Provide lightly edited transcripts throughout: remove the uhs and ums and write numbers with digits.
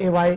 AY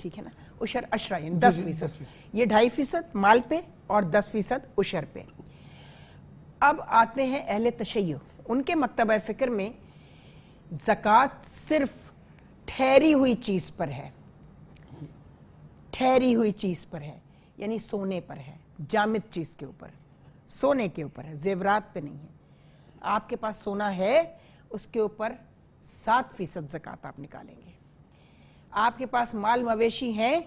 ٹھیک ہے نا. عشر اشرا یعنی 10%. یہ 2.5% مال پہ اور 10% عشر پہ. اب آتے ہیں اہل تشیع. ان کے مکتبہ فکر میں زکوٰۃ صرف ٹھہری ہوئی چیز پر ہے. ٹھہری ہوئی چیز پر ہے یعنی سونے پر ہے, جامد چیز کے اوپر, سونے کے اوپر ہے, زیورات پہ نہیں ہے. آپ کے پاس سونا ہے, اس کے اوپر 7% زکوٰۃ آپ نکالیں گے. آپ کے پاس مال مویشی ہیں,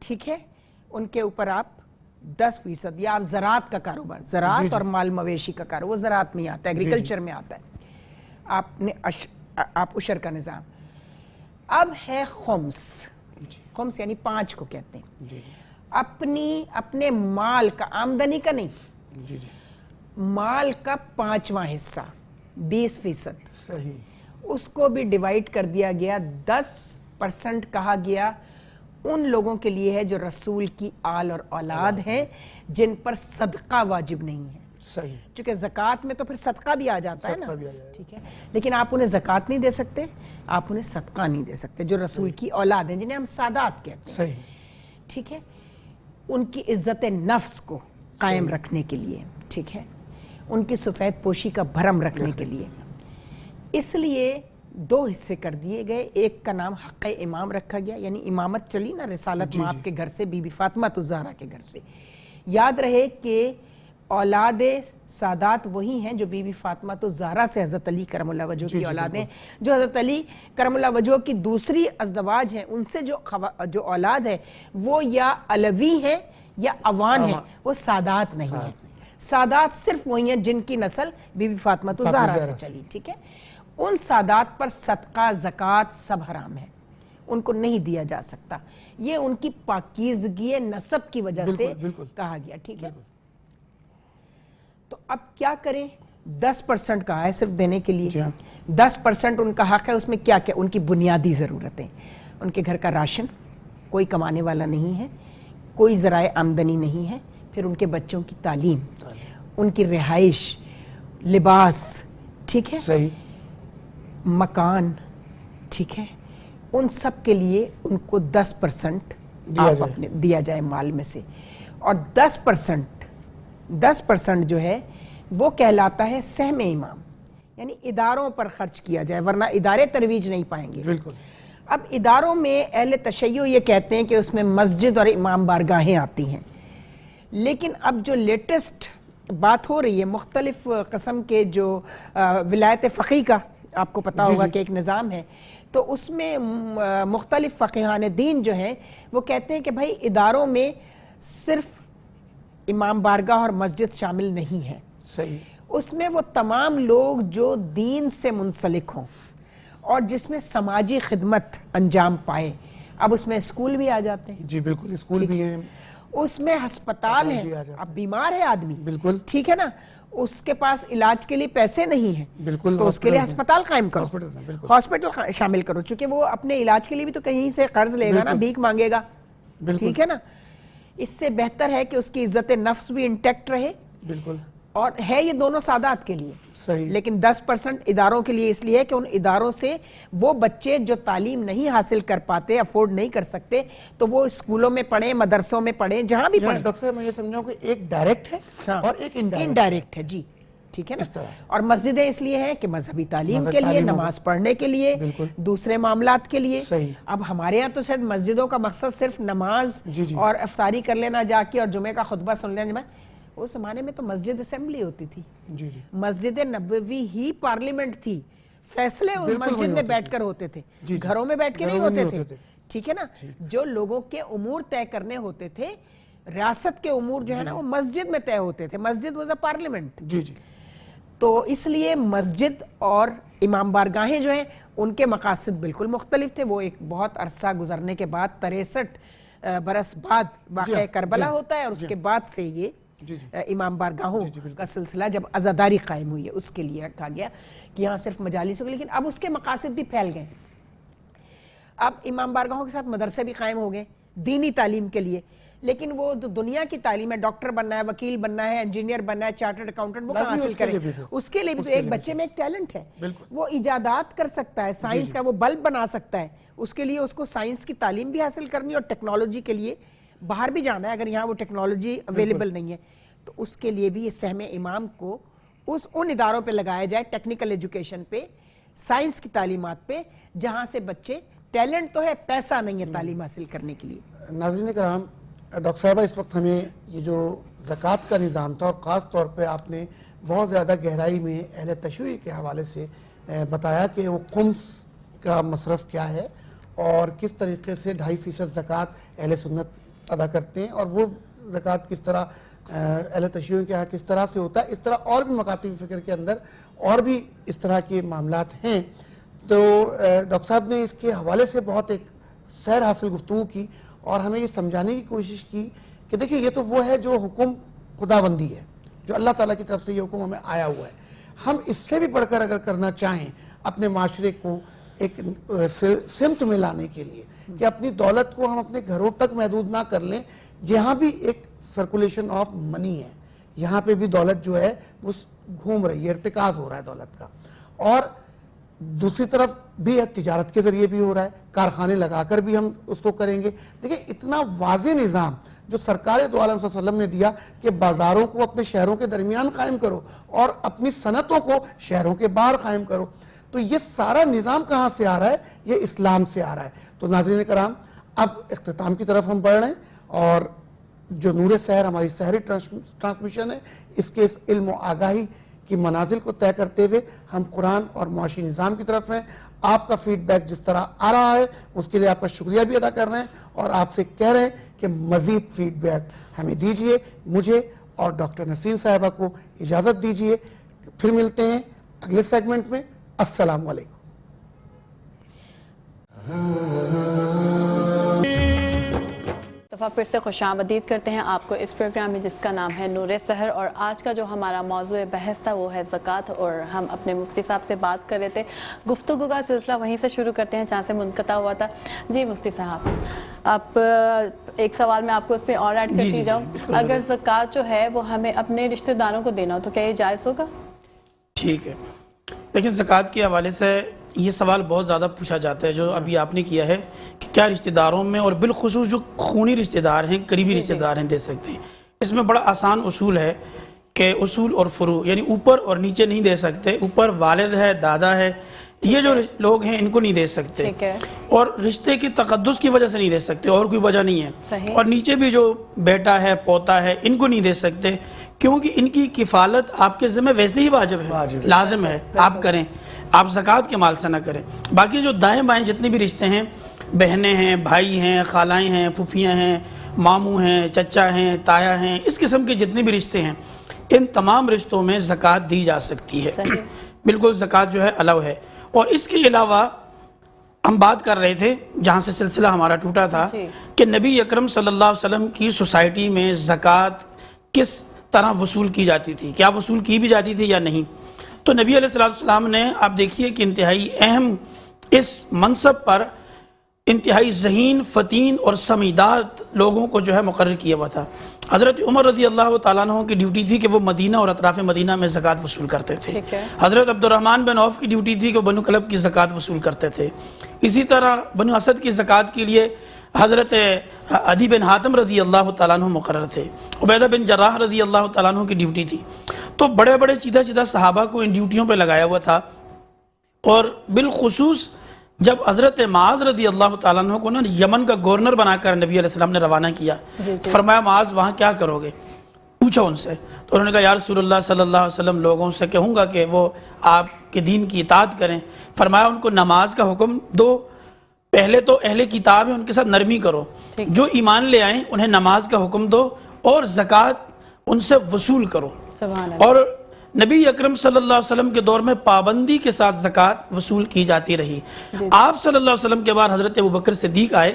ٹھیک ہے, ان کے اوپر آپ 10%, یا آپ زراعت کا کاروبار, زراعت اور مال مویشی کا کاروبار, وہ زراعت میں آتا ہے, ایگریکلچر میں آتا ہے, آپ نے آپ عشر کا نظام. اب ہے خمس. خمس یعنی 5 کو کہتے ہیں. اپنے مال کا, آمدنی کا نہیں, مال کا 5واں حصہ 20%, صحیح, اس کو بھی ڈیوائیڈ کر دیا گیا. 10% کہا گیا ان لوگوں کے لیے ہے جو رسول کی آل اور اولاد ہیں, جن پر صدقہ واجب نہیں ہے. صحیح, چونکہ زکوٰۃ میں تو پھر صدقہ بھی آ جاتا ہے نا, صدقہ بھی آ جائے گا. ٹھیک ہے, لیکن آپ انہیں زکوٰۃ نہیں دے سکتے, آپ انہیں صدقہ نہیں دے سکتے. جو رسول کی اولاد ہیں, جنہیں ہم سادات کہتے ہیں, صحیح, ٹھیک ہے, ان کی عزت نفس کو قائم رکھنے کے لیے, ٹھیک ہے, ان کی سفید پوشی کا بھرم رکھنے کے لیے, اس لیے 2 حصے کر دیے گئے. ایک کا نام حق امام رکھا گیا, یعنی امامت چلی نا, رسالت ماں کے گھر سے, بی بی فاطمہ الزہرا کے گھر سے. یاد رہے کہ اولاد سادات وہی ہیں جو بی بی فاطمہ الزہرا سے حضرت علی کرم اللہ وجہہ کی اولادیں, جو حضرت علی کرم اللہ وجہہ کی دوسری ازدواج ہیں, ان سے جو اولاد ہے وہ یا علوی ہیں یا اوان ہیں, وہ سادات نہیں ہیں. سادات صرف وہی ہیں جن کی نسل بی بی فاطمہ الزہرا سے چلی, ٹھیک ہے. ان سادات پر صدقہ, زکوٰۃ سب حرام ہے, ان کو نہیں دیا جا سکتا. یہ ان کی پاکیزگی نسب کی وجہ سے کہا گیا, ٹھیک ہے. تو اب کیا کریں؟ 10% کہا ہے صرف دینے کے لیے. 10% ان کا حق ہے. اس میں کیا کیا؟ ان کی بنیادی ضرورتیں, ان کے گھر کا راشن, کوئی کمانے والا نہیں ہے, کوئی ذرائع آمدنی نہیں ہے, پھر ان کے بچوں کی تعلیم, ان کی رہائش, لباس, ٹھیک ہے, صحیح, مکان, ٹھیک ہے, ان سب کے لیے ان کو 10% دیا جائے مال میں سے. اور 10% جو ہے وہ کہلاتا ہے سہم امام, یعنی اداروں پر خرچ کیا جائے, ورنہ ادارے ترویج نہیں پائیں گے. بالکل. اب اداروں میں اہل تشیع یہ کہتے ہیں کہ اس میں مسجد اور امام بارگاہیں آتی ہیں, لیکن اب جو لیٹسٹ بات ہو رہی ہے, مختلف قسم کے جو ولایت فقیہ کا آپ کو پتا ہوگا کہ ایک نظام ہے, تو اس میں مختلف فقیہان دین جو ہیں وہ کہتے ہیں کہ بھائی اداروں میں صرف امام بارگاہ اور مسجد شامل نہیں ہے, صحیح, اس میں وہ تمام لوگ جو دین سے منسلک ہوں اور جس میں سماجی خدمت انجام پائے. اب اس میں اسکول بھی آ جاتے ہیں, جی بالکل, اسکول بھی ہیں, اس میں ہسپتال ہیں, اب بیمار ہے آدمی, بالکل, ٹھیک ہے نا, اس کے پاس علاج کے لیے پیسے نہیں ہیں, بالکل, تو اس کے لیے ہسپتال قائم کرو, ہاسپٹل شامل کرو, چونکہ وہ اپنے علاج کے لیے بھی تو کہیں سے قرض لے گا نا, بھیک مانگے گا, ٹھیک ہے نا. اس سے بہتر ہے کہ اس کی عزت نفس بھی انٹیکٹ رہے, بالکل, اور ہے یہ دونوں سادات کے لیے, صحیح, لیکن 10% اداروں کے لیے, اس لیے کہ ان اداروں سے وہ بچے جو تعلیم نہیں حاصل کر پاتے, افورڈ نہیں کر سکتے, تو وہ اسکولوں میں پڑھیں, مدرسوں میں پڑھیں, جہاں بھی پڑھیں. ڈاکٹر صاحب میں یہ سمجھاؤں کہ ایک ڈائریکٹ ہے اور ایک انڈائریکٹ ہے, جی ٹھیک ہے نا. اور مسجدیں اس لیے ہیں کہ مذہبی تعلیم کے لیے, نماز پڑھنے کے لیے, دوسرے معاملات کے لیے. اب ہمارے ہاں تو شاید مسجدوں کا مقصد صرف نماز اور افطاری کر لینا جا کے اور جمعے کا خطبہ سن لینا. اس زمانے میں تو مسجد اسمبلی ہوتی تھی, مسجد نبوی ہی پارلیمنٹ تھی, فیصلے مسجد میں بیٹھ کر ہوتے تھے, گھروں میں بیٹھ کے نہیں ہوتے تھے, ٹھیک ہے نا. جو لوگوں کے امور طے کرنے ہوتے تھے, ریاست کے امور جو ہے نا, وہ مسجد میں طے ہوتے تھے. مسجد واز اے پارلیمنٹ. تو اس لیے مسجد اور امام بارگاہیں جو ہیں ان کے مقاصد بالکل مختلف تھے. وہ ایک بہت عرصہ گزرنے کے بعد 63 برس بعد واقعہ کربلا ہوتا ہے, اور اس کے بعد سے یہ امام بارگاہوں کا سلسلہ جب عزاداری قائم ہوئی ہے, اس کے لیے رکھا گیا کہ یہاں صرف مجالس ہوگی. لیکن اب اس کے مقاصد بھی پھیل گئے. اب امام بارگاہوں کے ساتھ مدرسے بھی قائم ہو گئے دینی تعلیم کے لیے, لیکن وہ دنیا کی تعلیم ہے، ڈاکٹر بننا ہے، وکیل بننا ہے، انجینئر بننا ہے، چارٹرڈ اکاؤنٹنٹ، وہ کہاں حاصل کریں؟ اس کے لیے بھی تو ایک بچے میں ایک ٹیلنٹ ہے، وہ ایجادات کر سکتا ہے، سائنس کا وہ بلب بنا سکتا ہے، اس کے لیے اس کو سائنس کی تعلیم بھی حاصل کرنی ہے اور ٹیکنالوجی کے لیے باہر بھی جانا ہے اگر یہاں وہ ٹیکنالوجی اویلیبل نہیں ہے، تو اس کے لیے بھی یہ سہم امام کو ان اداروں پہ لگایا جائے، ٹیکنیکل ایجوکیشن پہ، سائنس کی تعلیمات پہ، جہاں سے بچے ٹیلنٹ تو ہے، پیسہ نہیں ہے تعلیم حاصل کرنے کے لیے۔ ناظرین کرام، ڈاکٹر صاحبہ اس وقت ہمیں یہ جو زکوٰۃ کا نظام تھا، اور خاص طور پہ آپ نے بہت زیادہ گہرائی میں اہل تشیع کے حوالے سے بتایا کہ وہ خمس کا مصرف کیا ہے اور کس طریقے سے 2.5% زکوٰۃ اہل سنت ادا کرتے ہیں، اور وہ زکوٰۃ کس طرح اہل تشیع کے یہاں کس طرح سے ہوتا ہے۔ اس طرح اور بھی مکاتب فکر کے اندر اور بھی اس طرح کے معاملات ہیں، تو ڈاکٹر صاحب نے اس کے حوالے سے بہت ایک سیر حاصل گفتگو کی اور ہمیں یہ سمجھانے کی کوشش کی کہ دیکھیں یہ تو وہ ہے جو حکم خداوندی ہے، جو اللہ تعالیٰ کی طرف سے یہ حکم ہمیں آیا ہوا ہے۔ ہم اس سے بھی بڑھ کر اگر کرنا چاہیں اپنے معاشرے کو ایک سمت میں لانے کے لیے کہ اپنی دولت کو ہم اپنے گھروں تک محدود نہ کر لیں، یہاں بھی ایک سرکولیشن آف منی ہے، یہاں پہ بھی دولت جو ہے وہ گھوم رہی ہے، ارتکاز ہو رہا ہے دولت کا، اور دوسری طرف بھی ہے تجارت کے ذریعے بھی ہو رہا ہے، کارخانے لگا کر بھی ہم اس کو کریں گے۔ دیکھیں اتنا واضح نظام جو سرکار دو عالم صلی اللہ علیہ وسلم نے دیا کہ بازاروں کو اپنے شہروں کے درمیان قائم کرو اور اپنی صنعتوں کو شہروں کے باہر قائم کرو، تو یہ سارا نظام کہاں سے آ رہا ہے؟ یہ اسلام سے آ رہا ہے۔ تو ناظرین کرام، اب اختتام کی طرف ہم بڑھ رہے ہیں، اور جو نور سحر ہماری سحری ٹرانسمیشن ہے، اس کے اس علم و آگاہی کی منازل کو طے کرتے ہوئے ہم قرآن اور معاشی نظام کی طرف ہیں۔ آپ کا فیڈ بیک جس طرح آ رہا ہے اس کے لیے آپ کا شکریہ بھی ادا کر رہے ہیں، اور آپ سے کہہ رہے ہیں کہ مزید فیڈ بیک ہمیں دیجئے۔ مجھے اور ڈاکٹر نسیم صاحبہ کو اجازت دیجئے، پھر ملتے ہیں اگلے سیگمنٹ میں۔ السلام علیکم۔ دفعہ پھر سے خوش آمدید کرتے ہیں آپ کو اس پروگرام میں جس کا نام ہے نور سحر، اور آج کا جو ہمارا موضوع بحث تھا وہ ہے زکوٰۃ، اور ہم اپنے مفتی صاحب سے بات کر رہے تھے۔ گفتگو کا سلسلہ وہیں سے شروع کرتے ہیں جہاں سے منقطع ہوا تھا۔ جی مفتی صاحب، آپ ایک سوال میں آپ کو اس پہ اور ایڈ کرتی جاؤں، اگر زکوٰۃ جو ہے وہ ہمیں اپنے رشتہ داروں کو دینا ہو تو کیا یہ جائز ہوگا؟ ٹھیک ہے، لیکن زکوٰۃ کے حوالے سے یہ سوال بہت زیادہ پوچھا جاتا ہے جو ابھی آپ نے کیا ہے کہ کیا رشتہ داروں میں، اور بالخصوص جو خونی رشتہ دار ہیں، قریبی رشتہ دار ہیں، دے سکتے ہیں؟ اس میں بڑا آسان اصول ہے کہ اصول اور فروع، یعنی اوپر اور نیچے نہیں دے سکتے۔ اوپر والد ہے، دادا ہے، یہ جو لوگ ہیں ان کو نہیں دے سکتے، اور رشتے کی تقدس کی وجہ سے نہیں دے سکتے، اور کوئی وجہ نہیں ہے۔ اور نیچے بھی جو بیٹا ہے، پوتا ہے، ان کو نہیں دے سکتے، کیونکہ ان کی کفالت آپ کے ذمہ ویسے ہی واجب ہے، لازم ہے آپ کریں، آپ زکوٰۃ کے مال سے نہ کریں۔ باقی جو دائیں بائیں جتنے بھی رشتے ہیں، بہنیں ہیں، بھائی ہیں، خالائیں ہیں، پھوپھیاں ہیں، ماموں ہیں، چچا ہیں، تایا ہیں، اس قسم کے جتنے بھی رشتے ہیں، ان تمام رشتوں میں زکوٰۃ دی جا سکتی ہے، بالکل زکوٰۃ جو ہے الاؤ ہے۔ اور اس کے علاوہ ہم بات کر رہے تھے جہاں سے سلسلہ ہمارا ٹوٹا تھا کہ نبی اکرم صلی اللہ علیہ وسلم کی سوسائٹی میں زکوٰۃ کس طرح وصول کی جاتی تھی، کیا وصول کی بھی جاتی تھی یا نہیں؟ تو نبی علیہ السلام نے، آپ دیکھیے کہ انتہائی اہم اس منصب پر انتہائی ذہین، فتین اور سمجھدار لوگوں کو جو ہے مقرر کیا ہوا تھا۔ حضرت عمر رضی اللہ تعالیٰ عنہ کی ڈیوٹی تھی کہ وہ مدینہ اور اطراف مدینہ میں زکوٰۃ وصول کرتے تھے۔ حضرت عبد الرحمن بن عوف کی ڈیوٹی تھی کہ وہ بنو کلب کی زکوٰۃ وصول کرتے تھے۔ اسی طرح بنو اسد کی زکوٰۃ کے لیے حضرت عدی بن حاتم رضی اللہ تعالیٰ عنہ مقرر تھے۔ عبیدہ بن جراح رضی اللہ تعالیٰ عنہ کی ڈیوٹی تھی۔ تو بڑے بڑے چیدہ صحابہ کو ان ڈیوٹیوں پہ لگایا ہوا تھا، اور بالخصوص جب حضرت معاذ رضی اللہ تعالیٰ عنہ کو یمن کا گورنر بنا کر نبی علیہ السلام نے روانہ کیا، فرمایا معاذ وہاں کیا کرو گے؟ پوچھو ان سے۔ تو انہوں نے کہا یا رسول اللہ صلی اللہ علیہ وسلم، لوگوں سے کہوں گا کہ وہ آپ کے دین کی اطاعت کریں۔ فرمایا ان کو نماز کا حکم دو، پہلے تو اہل کتاب ہیں ان کے ساتھ نرمی کرو، جو ایمان لے آئیں انہیں نماز کا حکم دو، اور زکوٰۃ ان سے وصول کرو۔ اور نبی اکرم صلی اللہ علیہ وسلم کے دور میں پابندی کے ساتھ زکوٰۃ وصول کی جاتی رہی۔ آپ صلی اللہ علیہ وسلم کے بعد حضرت ابوبکر صدیق آئے،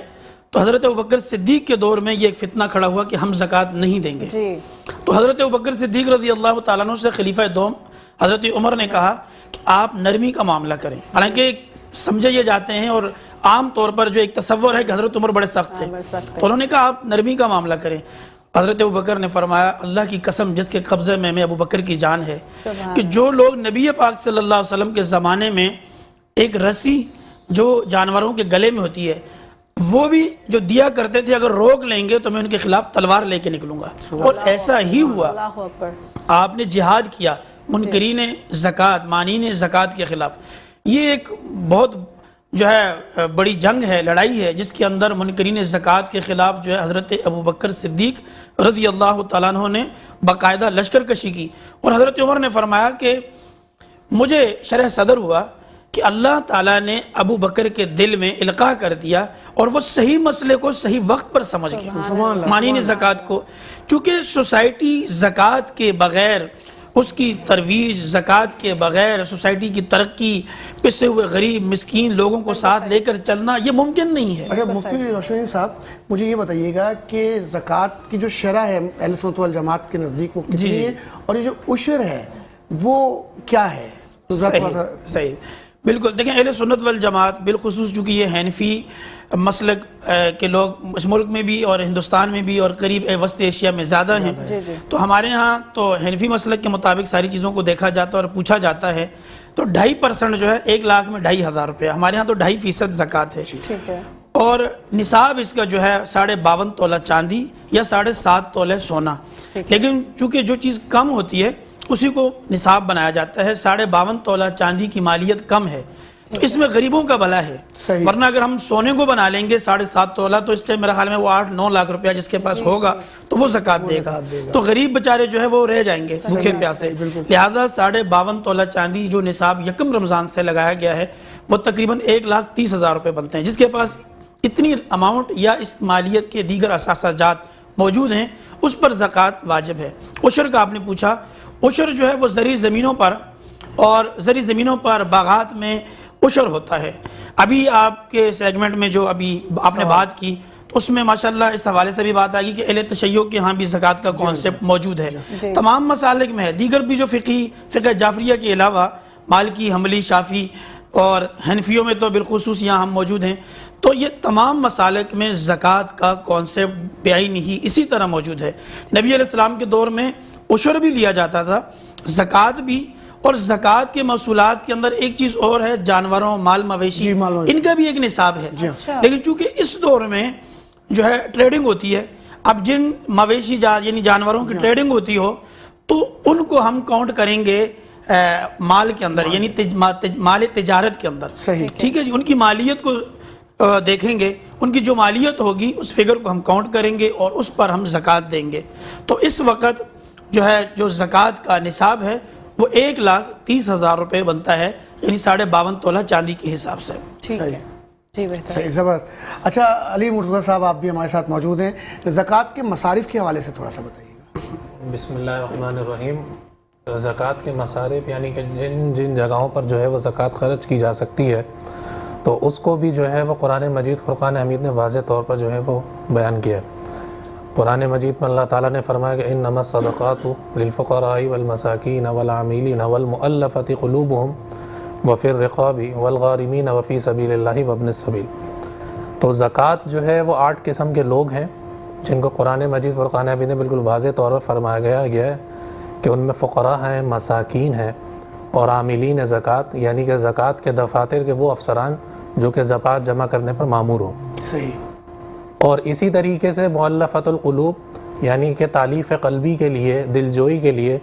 تو حضرت ابوبکر صدیق کے دور میں یہ ایک فتنہ کھڑا ہوا کہ ہم زکوٰۃ نہیں دیں گے۔ تو حضرت ابوبکر صدیق رضی اللہ تعالیٰ عنہ سے خلیفہ دوم حضرت عمر نے کہا کہ آپ نرمی کا معاملہ کریں، حالانکہ سمجھے یہ جاتے ہیں اور عام طور پر جو ایک تصور ہے کہ حضرت عمر بڑے سخت تھے، بڑے سخت تو انہوں نے کہا آپ نرمی کا معاملہ کریں. حضرت ابوبکر نے فرمایا اللہ کی قسم جس کے قبضے میں ابوبکر کی جان ہے کہ جو لوگ نبی پاک صلی اللہ علیہ وسلم کے زمانے میں ایک رسی جو جانوروں کے گلے میں ہوتی ہے وہ بھی جو دیا کرتے تھے اگر روک لیں گے تو میں ان کے خلاف تلوار لے کے نکلوں گا، اور ایسا ہی ہوا. اللہ اکبر. آپ نے جہاد کیا منکرین زکوٰۃ مانین زکوٰۃ کے خلاف. یہ ایک بہت جو ہے بڑی جنگ ہے، لڑائی ہے، جس کے اندر منکرین زکوٰۃ کے خلاف جو ہے حضرت ابوبکر صدیق رضی اللہ تعالیٰ عنہ نے باقاعدہ لشکر کشی کی. اور حضرت عمر نے فرمایا کہ مجھے شرح صدر ہوا کہ اللہ تعالیٰ نے ابو بکر کے دل میں القاء کر دیا اور وہ صحیح مسئلے کو صحیح وقت پر سمجھ گیا مانین زکوٰۃ کو. چونکہ سوسائٹی زکوٰۃ کے بغیر، اس کی ترویج زکوٰۃ کے بغیر سوسائٹی کی ترقی، پسے ہوئے غریب مسکین لوگوں کو ساتھ لے کر چلنا یہ ممکن نہیں ہے. اچھا مفتی روشن صاحب مجھے یہ بتائیے گا کہ زکوٰۃ کی جو شرح ہے اہل سنت والجماعت کے نزدیک وہ کتنی ہے، اور یہ جو عشر ہے وہ کیا ہے؟ صحیح بالکل. دیکھیں اہل سنت والجماعت بالخصوص چونکہ یہ حنفی مسلک کے لوگ اس ملک میں بھی اور ہندوستان میں بھی اور قریب وسط ایشیا میں زیادہ ہیں، تو ہمارے ہاں تو حنفی مسلک کے مطابق ساری چیزوں کو دیکھا جاتا ہے اور پوچھا جاتا ہے تو 2.5% جو ہے 1 لاکھ میں 2,500 روپیہ، ہمارے ہاں تو 2.5% زکوٰۃ ہے. ٹھیک ہے. اور نصاب اس کا جو ہے 52.5 تولہ چاندی یا 7.5 تولہ سونا. لیکن چونکہ جو چیز کم ہوتی ہے اسی کو نصاب بنایا جاتا ہے. 52.5 تولہ چاندی کی مالیت کم ہے تو اس میں غریبوں کا بھلا ہے. ورنہ اگر ہم سونے کو بنا لیں گے 7.5 تولہ تو اس ٹائم میرے خیال میں وہ 8-9 لاکھ روپیہ جس کے پاس ہوگا تو وہ زکوٰۃ دے گا، تو غریب بچارے جو ہے وہ رہ جائیں گے بھوکے پیاسے. لہذا 52.5 تولہ چاندی جو نصاب یکم رمضان سے لگایا گیا ہے وہ تقریباً 1,30,000 روپے بنتے ہیں. جس کے پاس اتنی اماؤنٹ یا اس مالیت کے دیگر اثاثہ جات موجود ہیں اس پر زکوٰۃ واجب ہے. عشر کا آپ نے پوچھا، عشر جو ہے وہ زرعی زمینوں پر اور زرعی زمینوں پر باغات میں عشر ہوتا ہے. ابھی آپ کے سیگمنٹ میں جو ابھی آپ نے بات کی تو اس میں ماشاءاللہ اس حوالے سے بھی بات آئی کہ اہل تشیع کے ہاں بھی زکوٰۃ کا کانسیپٹ موجود ہے. تمام مسالک میں ہے، دیگر بھی جو فقہ جعفریہ کے علاوہ مالکی، حنبلی، شافعی اور حنفیوں میں تو بالخصوص یہاں ہم موجود ہیں، تو یہ تمام مسالک میں زکوٰۃ کا کانسیپٹ بیان ہی اسی طرح موجود ہے. نبی علیہ السلام کے دور میں عشر بھی لیا جاتا تھا، زکوٰۃ بھی، اور زکوٰۃ کے محصولات کے اندر ایک چیز اور ہے جانوروں، مال مویشی، ان کا بھی ایک نصاب ہے. لیکن چونکہ اس دور میں جو ہے ٹریڈنگ ہوتی ہے، اب جن مویشی یعنی جانوروں کی ٹریڈنگ ہوتی ہو تو ان کو ہم کاؤنٹ کریں گے مال کے اندر، یعنی مال تجارت کے اندر. ٹھیک ہے جی، ان کی مالیت کو دیکھیں گے، ان کی جو مالیت ہوگی اس فگر کو ہم کاؤنٹ کریں گے اور اس پر ہم زکوٰۃ دیں گے. تو اس وقت جو ہے جو زکوٰۃ کا نصاب ہے وہ 1,30,000 روپے بنتا ہے، یعنی 52.5 تولہ چاندی کے حساب سے. ٹھیک ہے جی، بہتر. صحیح، زبردست. اچھا علی مرتضیٰ صاحب آپ بھی ہمارے ساتھ موجود ہیں، زکوٰۃ کے مصارف کے حوالے سے تھوڑا سا بتائیے گا. بسم اللہ الرحمن الرحیم. زکوٰۃ کے مصارف یعنی کہ جن جگہوں پر جو ہے وہ زکوٰۃ خرچ کی جا سکتی ہے تو اس کو بھی جو ہے وہ قرآن مجید فرقان حمید نے واضح طور پر جو ہے وہ بیان کیا ہے. قرآن مجید میں اللہ تعالیٰ نے فرمایا کہ انما الصدقات للفقراء والمساکین والعاملین والمؤلفۃ قلوبهم وفی الرقاب والغارمین وفی سبیل اللہ وابن السبیل. تو زکوٰۃ جو ہے وہ 8 قسم کے لوگ ہیں جن کو قرآن مجید فرقان حمید نے بالکل واضح طور پر فرمایا گیا ہے کہ ان میں فقراء ہیں، مساکین ہیں اور عاملین زکوٰۃ، یعنی کہ زکوٰۃ کے دفاتر کے وہ افسران جو کہ زکوٰۃ جمع کرنے پر مامور ہوں. صحیح. اور اسی طریقے سے مؤلفۃ القلوب یعنی کہ تالیف قلبی کے لیے، دلجوئی کے لیے.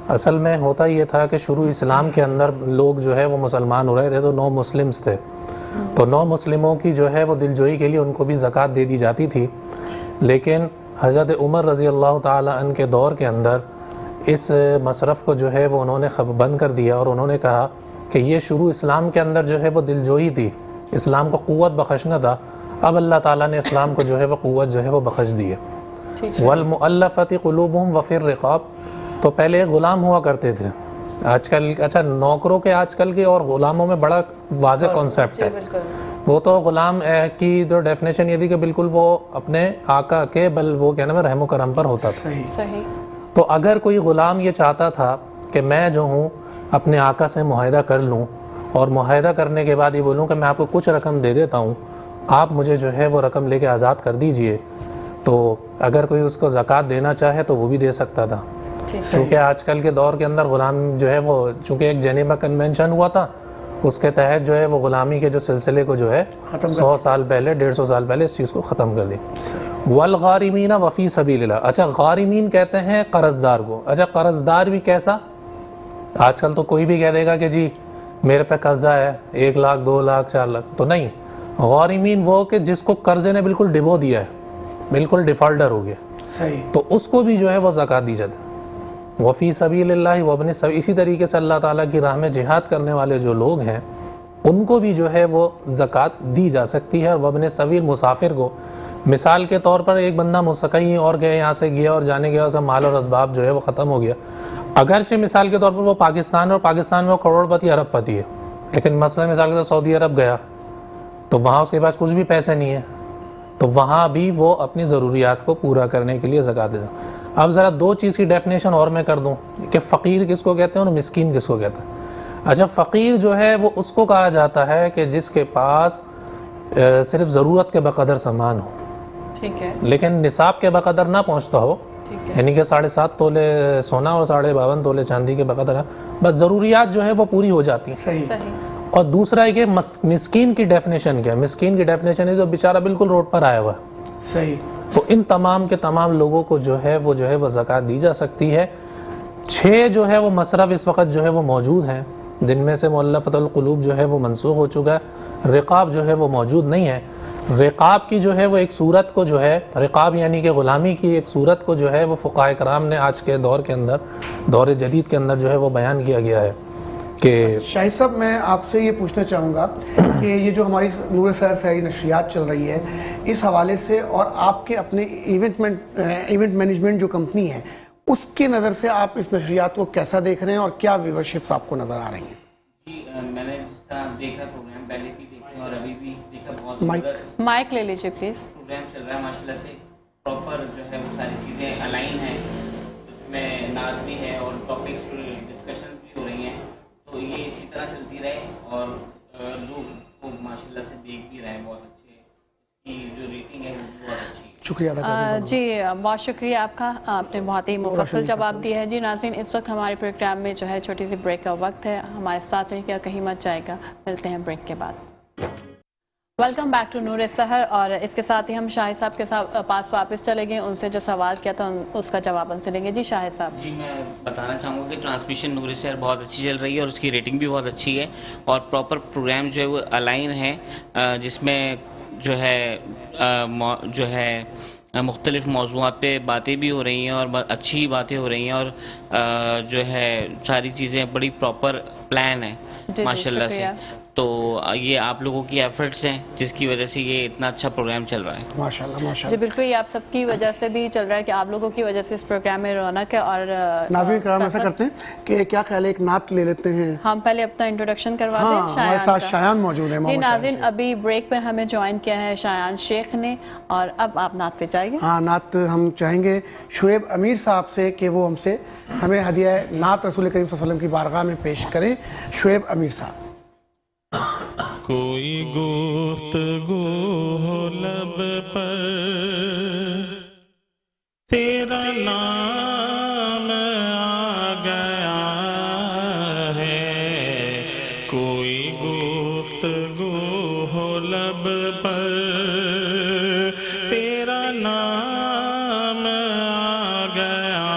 اصل میں ہوتا یہ تھا کہ شروع اسلام کے اندر لوگ جو ہے وہ مسلمان ہو رہے تھے تو 9 مسلمز تھے، تو 9 مسلموں کی جو ہے وہ دلجوئی کے لیے ان کو بھی زکوٰۃ دے دی جاتی تھی. لیکن حضرت عمر رضی اللہ تعالی عنہ کے دور کے اندر اس مصرف کو جو ہے وہ انہوں نے بند کر دیا اور انہوں نے کہا کہ یہ شروع اسلام کے اندر جو ہے وہ دلجوئی تھی، اسلام کو قوت بخشنا تھا. اب اللہ تعالیٰ نے اسلام کو جو ہے وہ قوت جو ہے وہ بخش دی ہے. والمؤلفۃ قلوبہم وفی الرقاب. تو پہلے غلام ہوا کرتے تھے، آج کل اچھا نوکروں کے آج کل کے اور غلاموں میں بڑا واضح کانسیپٹ ہے. وہ تو غلام کی جو ڈیفینیشن یہ تھی کہ بالکل وہ اپنے آقا کے بل وہ کہنا میں رحم و کرم پر ہوتا تھا. صحیح. تو اگر کوئی غلام یہ چاہتا تھا کہ میں جو ہوں اپنے آقا سے معاہدہ کر لوں اور معاہدہ کرنے کے بعد یہ بولوں کہ میں آپ کو کچھ رقم دے دیتا ہوں آپ مجھے جو ہے وہ رقم لے کے آزاد کر دیجئے. تو اگر کوئی اس کو زکوٰۃ دینا چاہے تو وہ بھی دے سکتا تھا. چونکہ آج کل کے دور کے اندر غلام جو ہے وہ چونکہ ایک جنیوا کنونشن ہوا تھا, اس کے تحت جو ہے وہ غلامی کے جو سلسلے کو جو ہے 100 سال پہلے 150 سال پہلے اس چیز کو ختم کر دی. والغارمین وفی سبیل اللہ. اچھا غارمین کہتے ہیں قرض دار کو. اچھا قرض دار بھی کیسا؟ آج کل تو کوئی بھی کہہ دے گا کہ جی میرے پہ قرضہ ہے 1 لاکھ 2 لاکھ 4 لاکھ, تو نہیں. غارمین وہ کہ جس کو قرضے نے بالکل ڈبو دیا ہے, بالکل ڈیفالٹر ہو گیا, تو اس کو بھی جو ہے وہ زکوٰۃ دی جاتی ہے. وفی سبیل اللہ وابن السبیل. اسی طریقے سے اللہ تعالیٰ کی راہ میں جہاد کرنے والے جو لوگ ہیں ان کو بھی جو ہے وہ زکوٰۃ دی جا سکتی ہے. اور وابن السبیل مسافر کو, مثال کے طور پر ایک بندہ کہیں اور گئے, یہاں سے گیا اور جانے گیا, اسے مال اور اسباب جو ہے وہ ختم ہو گیا. اگرچہ مثال کے طور پر وہ پاکستان اور پاکستان میں وہ کروڑ پتی ارب پتی ہے, لیکن مثلا مثال کے طور سعودی عرب گیا تو وہاں اس کے پاس کچھ بھی پیسے نہیں ہے, تو وہاں بھی وہ اپنی ضروریات کو پورا کرنے کے لیے زکوٰۃ دے. اب ذرا 2 چیز کی ڈیفینیشن اور میں کر دوں کہ فقیر کس کو کہتے ہیں اور مسکین کس کو کہتے ہیں. اچھا فقیر جو ہے وہ اس کو کہا جاتا ہے کہ جس کے پاس صرف ضرورت کے بقدر سامان ہو, ٹھیک ہے, لیکن نصاب کے بقدر نہ پہنچتا ہو, یعنی کہ 7.5 تولے سونا اور 52 تولے چاندی کے بقدر, بس ضروریات جو ہے وہ پوری ہو جاتی ہیں. صحیح. اور دوسرا ہے کہ مسکین کی ڈیفینیشن کیا ہے؟ مسکین کی ڈیفینیشن ہے جو بیچارہ بالکل روڈ پر آیا ہوا ہے. صحیح. تو ان تمام کے تمام لوگوں کو جو ہے وہ زکوٰۃ دی جا سکتی ہے. 6 جو ہے وہ مصرف اس وقت جو ہے وہ موجود ہیں, جن میں سے مؤلفۃ القلوب جو ہے وہ منسوخ ہو چکا ہے. رقاب جو ہے وہ موجود نہیں ہے. رقاب کی جو ہے وہ ایک صورت کو جو ہے, رقاب یعنی کہ غلامی کی ایک صورت کو جو ہے وہ فقہاء کرام نے آج کے دور کے اندر, دور جدید کے اندر جو ہے وہ بیان کیا گیا ہے کہ شاہد صاحب میں آپ سے یہ پوچھنا چاہوں گا کہ یہ جو ہماری نور سحر سحری نشریات چل رہی ہے اس حوالے سے, اور آپ کے اپنے ایونٹ مینجمنٹ جو کمپنی ہے اس کی نظر سے آپ اس نشریات کو کیسا دیکھ رہے ہیں اور کیا ویورشپس آپ کو نظر آ رہی ہیں؟ جی میں نے جس طرح دیکھا پروگرام پہلے بھی دیکھے اور ابھی بھی دیکھا, بہت زبردست مائک لے لیجیے پلیز. پروگرام چل رہا ہے ماشاءاللہ سے. پراپر جو ہے وہ ساری چیزیں الائن ہیں, اس میں نعت بھی ہے اور ٹاپکس ڈسکشن بھی ہو رہی ہیں. تو یہ اسی طرح چلتی رہے اور لوگ کو ماشاءاللہ سے دیکھ بھی رہے ہیں, بہت اچھے, کی جو ریٹنگ ہے وہ بھی بہت اچھی ہے. شکریہ ادا جی بہت شکریہ آپ کا, آپ نے بہت ہی مفصل جواب دیا ہے. جی ناظرین, اس وقت ہمارے پروگرام میں جو ہے چھوٹی سی بریک کا وقت ہے, ہمارے ساتھ رہیے گا, کہیں مت جائے گا. ملتے ہیں بریک کے بعد. ویلکم بیک ٹو نور سحر. اور اس کے ساتھ ہی ہم شاہد صاحب کے پاس واپس چلے گئے, ان سے جو سوال کیا تھا اس کا جواب ان سے لیں گے. جی شاہد صاحب. جی میں بتانا چاہوں گا کہ ٹرانسمیشن نور سحر بہت اچھی چل رہی ہے اور اس کی ریٹنگ بھی بہت اچھی ہے, اور پراپر پروگرام جو ہے وہ الائن ہے, جس میں جو ہے مختلف موضوعات پہ باتیں بھی ہو رہی ہیں اور اچھی باتیں ہو رہی ہیں, اور جو ہے ساری چیزیں بڑی پراپر پلان ہے ماشاءاللہ سے. تو یہ آپ لوگوں کی ایفرٹس ہیں جس کی وجہ سے یہ اتنا اچھا پروگرام چل رہا ہے. ماشاءاللہ ماشاءاللہ. جی بالکل, یہ آپ سب کی وجہ سے بھی چل رہا ہے کہ آپ لوگوں کی وجہ سے اس پروگرام میں رونق ہے. اور ناظرین کرام ایسا کرتے ہیں کہ کیا خیال ہے ایک نعت لے لیتے ہیں, ہم پہلے اپنا انٹروڈکشن کروا دیں. ہمارے ساتھ شایان موجود ہیں. جی ناظرین, ابھی بریک پر ہمیں جوائن کیا ہے شایان شیخ نے, اور اب آپ نعت پہ جائیے. ہاں نعت ہم چاہیں گے شعیب امیر صاحب سے کہ وہ ہمیں ہدیہ نعت رسول کریم صلی اللہ علیہ وسلم کی بارگاہ میں پیش کریں. شعیب امیر صاحب. کوئی گفتگو ہو لب پر تیرا نام آ گیا ہے, کوئی گفتگو ہو لب پر تیرا نام آ گیا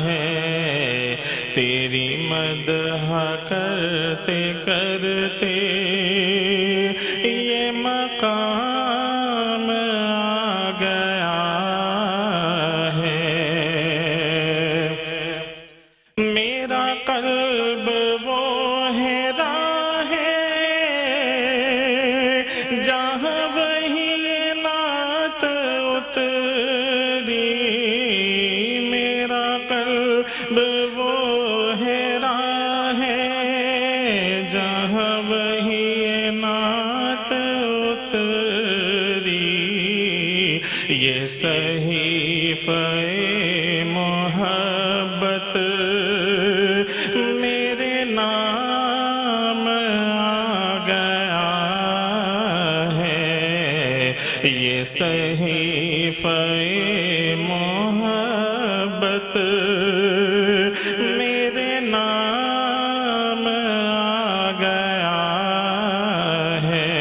ہے, تیری مدح کرتے کرتے یہ مقام آ گیا ہے. میرا قلب وہ ہے راہ جہاں وہی نعت اتری, میرا قلب وہ ہے راہ جہاں وہی نعت اتری. یہ صحیفہ محبت میرے نام آ گیا ہے. خط میرے نام آ گیا ہے،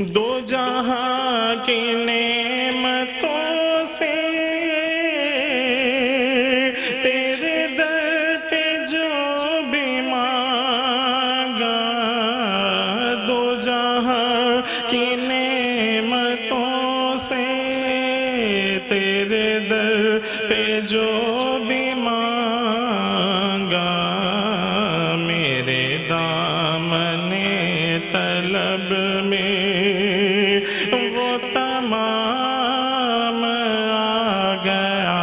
دو جہاں کی نعمتوں سے تیرے در پہ جو بھی مانگا، دو جہاں کی نعمتوں سے تیرے در پہ جو بھی مانگا، میرے دامن طلب میں وہ تمام آ گیا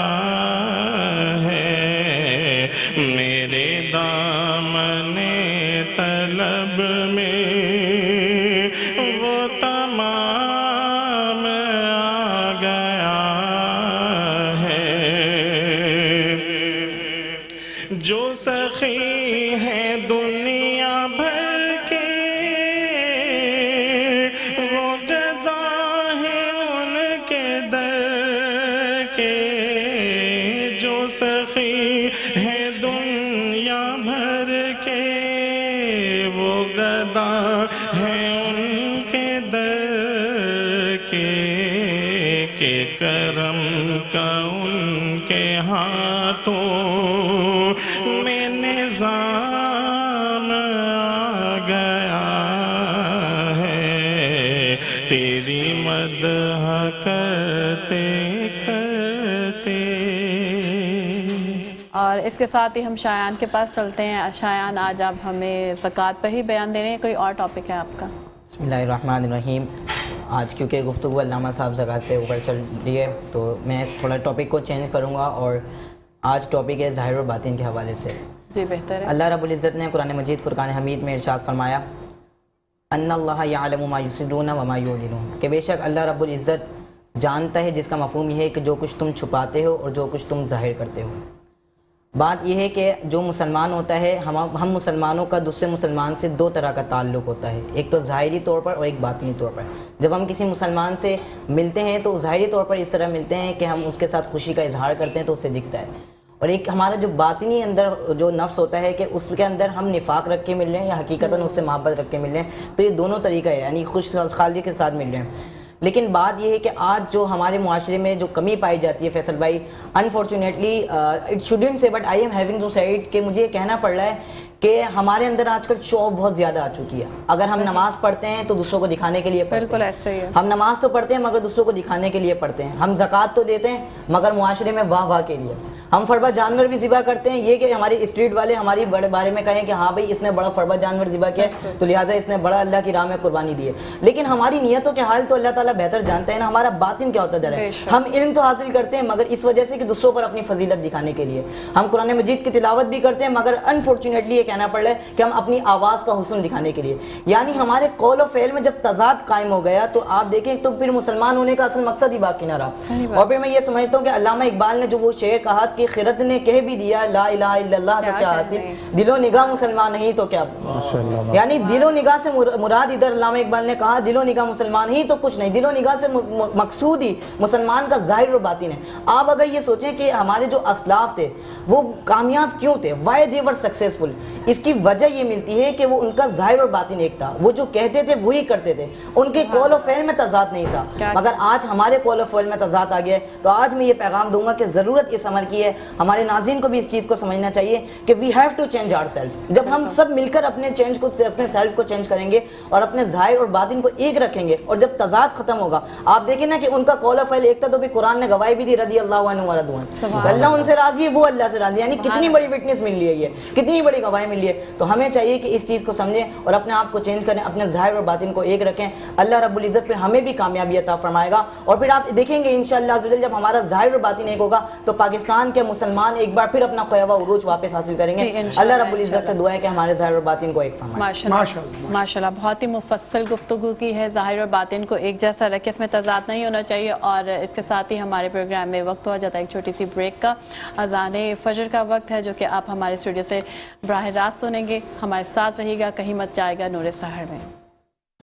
ہے، میرے دامن طلب میں وہ تمام آ گیا ہے، جو سخی ہیں دنیا بھر کے وہ گدا ہیں ان کے در کے، جو سخی ہیں دنیا بھر کے وہ گدا ہیں ان کے در کے، کہ کرم کا ان کے ہاتھوں میں نظام آ گیا ہے، تیری مدح کرتے کرتے۔ اور اس کے ساتھ ہی ہم شایان کے پاس چلتے ہیں۔ شایان، آج آپ ہمیں زکوٰۃ پر ہی بیان دے رہے ہیں، کوئی اور ٹاپک ہے آپ کا؟ بسم اللہ الرحمن الرحیم۔ آج کیونکہ گفتگو علامہ صاحب زکوٰۃ پہ اوپر چل رہی ہے تو میں تھوڑا ٹاپک کو چینج کروں گا، اور آج ٹاپک ہے ظاہر اور باطن کے حوالے سے۔ جی بہتر ہے۔ اللہ رب العزت نے قرآن مجید فرقان حمید میں ارشاد فرمایا، ان اللہ یعلم ما یسرون وما یعلنون، کہ بے شک اللہ رب العزت جانتا ہے، جس کا مفہوم یہ ہے کہ جو کچھ تم چھپاتے ہو اور جو کچھ تم ظاہر کرتے ہو۔ بات یہ ہے کہ جو مسلمان ہوتا ہے، ہم مسلمانوں کا دوسرے مسلمان سے دو طرح کا تعلق ہوتا ہے، ایک تو ظاہری طور پر اور ایک باطنی طور پر۔ جب ہم کسی مسلمان سے ملتے ہیں تو ظاہری طور پر اس طرح ملتے ہیں کہ ہم اس کے ساتھ خوشی کا اظہار کرتے ہیں تو اسے دکھتا ہے، اور ایک ہمارا جو باطنی اندر جو نفس ہوتا ہے کہ اس کے اندر ہم نفاق رکھ کے مل رہے ہیں یا حقیقتاً اس سے محبت رکھ کے مل رہے ہیں، تو یہ دونوں طریقہ ہے، یعنی خوش خالی کے ساتھ مل رہے ہیں۔ لیکن بات یہ ہے کہ آج جو ہمارے معاشرے میں جو کمی پائی جاتی ہے فیصل بھائی، unfortunately it shouldn't say but I am having to say it, کہ مجھے یہ کہنا پڑ رہا ہے کہ ہمارے اندر آج کل شو بہت زیادہ آ چکی ہے۔ اگر ہم نماز پڑھتے ہیں تو دوسروں کو دکھانے کے لیے پڑھتے ہیں، بالکل ایسے ہی ہے۔ ہم نماز تو پڑھتے ہیں مگر دوسروں کو دکھانے کے لیے پڑھتے ہیں، ہم زکوٰۃ تو دیتے ہیں مگر معاشرے میں واہ واہ کے لیے، ہم فربہ جانور بھی ذبح کرتے ہیں، یہ کہ ہمارے اسٹریٹ والے ہماری بڑے بارے میں کہیں کہ ہاں بھائی اس نے بڑا فربہ جانور ذبح کیا ہے تو لہٰذا اس نے بڑا اللہ کی راہ میں قربانی دی ہے، لیکن ہماری نیتوں کے حال تو اللہ تعالیٰ بہتر جانتا ہے نا، ہمارا باطن کیا ہوتا ہے۔ ہم علم تو حاصل کرتے ہیں مگر اس وجہ سے کہ دوسروں پر اپنی فضیلت دکھانے کے لیے، ہم قرآن مجید کی تلاوت بھی کرتے ہیں مگر انفارچونیٹلی یہ کہنا پڑ رہا ہے کہ ہم اپنی آواز کا حسن دکھانے کے لیے، یعنی ہمارے قول و فعل میں جب تضاد قائم ہو گیا تو آپ دیکھیں تو پھر مسلمان ہونے کا اصل مقصد ہی باقی نہ رہا۔ اور پھر میں یہ سمجھتا ہوں کہ علامہ اقبال نے جو وہ شعر کہا کہ خرد نے کہہ بھی دیا لا الہ الا اللہ تو کیا حاصل، دل و نگاہ مسلمان نہیں تو کیا، یعنی دل و نگاہ سے مراد ادھر علامہ اقبال نے کہا دل و نگاہ مسلمان ہی تو کچھ نہیں، دل و نگاہ سے مقصود ہی مسلمان کا ظاہر و باطن ہے۔ آپ اگر یہ سوچیں کہ ہمارے جو اسلاف تھے وہ کامیاب کیوں تھے، وائی دے ور سکسیسفل، اس کی وجہ یہ ملتی ہے کہ وہ ان کا ظاہر اور باطن ایک تھا، وہ جو کہتے تھے وہی کرتے تھے، ان کے قول و فعل میں تضاد نہیں تھا، مگر آج ہمارے قول و فعل میں تضاد آ گیا ہے۔ تو آج میں یہ پیغام دوں گا کہ ضرورت اس عمل کی ہے، ہمارے ناظرین کو بھی اس چیز کو سمجھنا چاہیے کہ we have to change our self. جب ہم سب مل کر اپنے سیلف کو چینج کریں گے اور اپنے ظاہر اور باطن کو ایک رکھیں گے، اور جب تضاد ختم ہوگا، آپ دیکھیں نا کہ ان کا قول و فعل ایک تھا تو بھی قرآن نے گواہی بھی دی رضی اللہ عنہ ورضوا عنہ، اللہ ان سے راضی ہے وہ اللہ سے راضی ہے، یعنی کتنی بڑی وٹنس مل رہی ہے، یہ کتنی بڑی گواہی مل رہی ہے۔ تو ہمیں چاہیے کہ اس چیز کو سمجھیں اور اپنے آپ کو چینج کریں، اپنے ظاہر اور باطن کو ایک رکھیں، اللہ رب العزت پھر ہمیں بھی کامیابی عطا فرمائے گا، اور پھر آپ دیکھیں گے انشاءاللہ جب ہمارا ظاہر اور باطن ایک ہوگا تو پاکستان کے مسلمان ایک بار پھر اپنا خواہ عروج واپس حاصل کریں گے۔ اللہ رب العزت سے دعا ہے کہ ہمارے ظاہر اور باطن کو ایک فرمائے۔ ماشاءاللہ بہت ہی مفصل گفتگو کی ہے، ظاہر اور باطن کو ایک جیسا رکھے، اس میں تضاد نہیں ہونا چاہیے۔ اور اس کے ساتھ ہی ہمارے پروگرام میں وقت ہو جاتا ہے ایک چھوٹی سی بریک کا، اذان فجر کا وقت ہے جو کہ آپ ہمارے اسٹوڈیو سے براہ راست سنیں گے۔ ہمارے ساتھ رہیے گا، کہیں مت جائے گا نور سحر میں۔